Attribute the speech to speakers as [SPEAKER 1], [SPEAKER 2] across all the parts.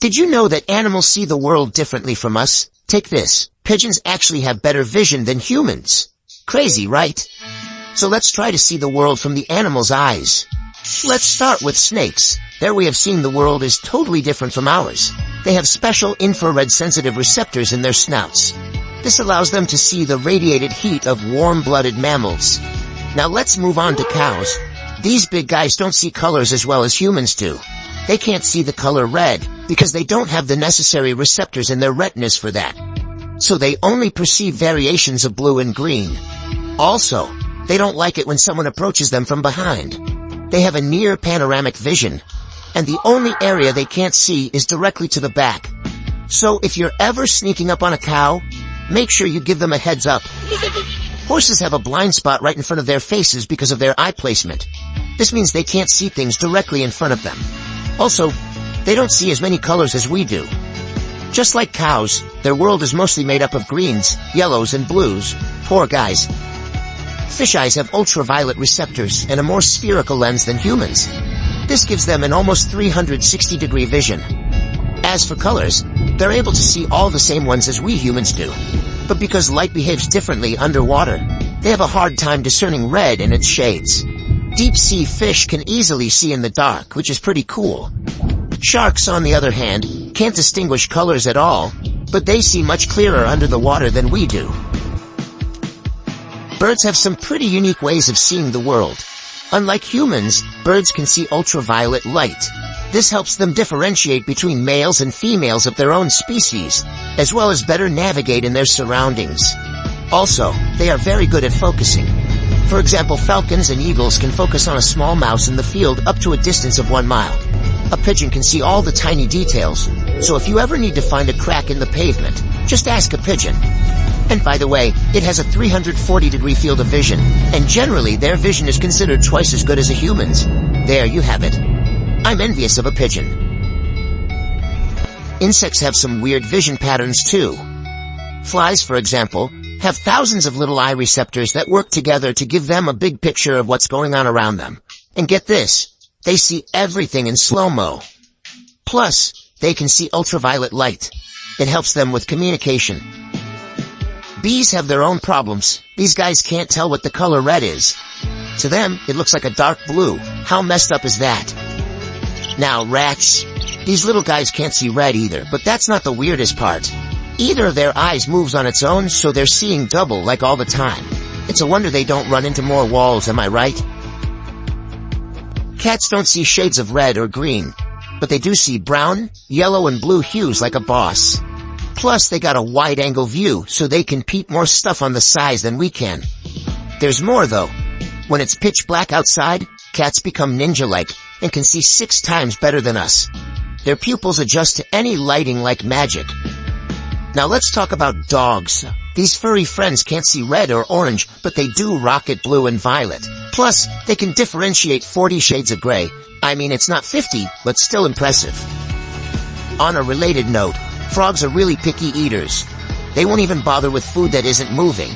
[SPEAKER 1] Did you know that animals see the world differently from us? Take this. Pigeons actually have better vision than humans. Crazy, right? So let's try to see the world from the animal's eyes. Let's start with snakes. Their way of seeing the world is totally different from ours. They have special infrared sensitive receptors in their snouts. This allows them to see the radiated heat of warm-blooded mammals. Now let's move on to cows. These big guys don't see colors as well as humans do. They can't see the color red because they don't have the necessary receptors in their retinas for that. So they only perceive variations of blue and green. Also, they don't like it when someone approaches them from behind. They have a near panoramic vision, and the only area they can't see is directly to the back. So if you're ever sneaking up on a cow, make sure you give them a heads up. Horses have a blind spot right in front of their faces because of their eye placement. This means they can't see things directly in front of them. Also, they don't see as many colors as we do. Just like cows, their world is mostly made up of greens, yellows, and blues. Poor guys. Fish eyes have ultraviolet receptors and a more spherical lens than humans. This gives them an almost 360-degree vision. As for colors, they're able to see all the same ones as we humans do. But because light behaves differently underwater, they have a hard time discerning red and its shades. Deep-sea fish can easily see in the dark, which is pretty cool. Sharks, on the other hand, can't distinguish colors at all, but they see much clearer under the water than we do. Birds have some pretty unique ways of seeing the world. Unlike humans, birds can see ultraviolet light. This helps them differentiate between males and females of their own species, as well as better navigate in their surroundings. Also, they are very good at focusing. For example, falcons and eagles can focus on a small mouse in the field up to a distance of 1 mile. A pigeon can see all the tiny details, so if you ever need to find a crack in the pavement, just ask a pigeon. And by the way, it has a 340-degree field of vision, and generally their vision is considered twice as good as a human's. There you have it. I'm envious of a pigeon. Insects have some weird vision patterns too. Flies, for example, have thousands of little eye receptors that work together to give them a big picture of what's going on around them. And get this, they see everything in slow-mo. Plus, they can see ultraviolet light. It helps them with communication. Bees have their own problems. These guys can't tell what the color red is. To them, it looks like a dark blue. How messed up is that? Now, rats. These little guys can't see red either, but that's not the weirdest part. Either of their eyes moves on its own, so they're seeing double like all the time. It's a wonder they don't run into more walls, am I right? Cats don't see shades of red or green, but they do see brown, yellow, and blue hues like a boss. Plus, they got a wide-angle view, so they can peep more stuff on the sides than we can. There's more, though. When it's pitch black outside, cats become ninja-like and can see 6 times better than us. Their pupils adjust to any lighting like magic. Now let's talk about dogs. These furry friends can't see red or orange, but they do rocket blue and violet. Plus, they can differentiate 40 shades of gray. I mean, it's not 50, but still impressive. On a related note, frogs are really picky eaters. They won't even bother with food that isn't moving.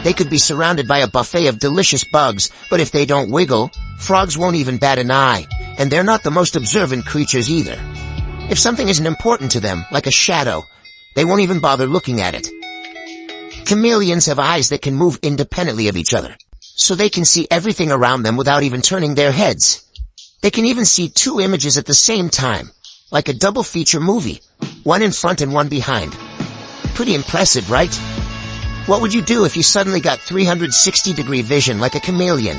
[SPEAKER 1] They could be surrounded by a buffet of delicious bugs, but if they don't wiggle, frogs won't even bat an eye, and they're not the most observant creatures either. If something isn't important to them, like a shadow, they won't even bother looking at it. Chameleons have eyes that can move independently of each other, so they can see everything around them without even turning their heads. They can even see 2 images at the same time, like a double feature movie, one in front and one behind. Pretty impressive, right? What would you do if you suddenly got 360-degree vision like a chameleon?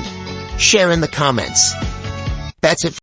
[SPEAKER 1] Share in the comments. That's it.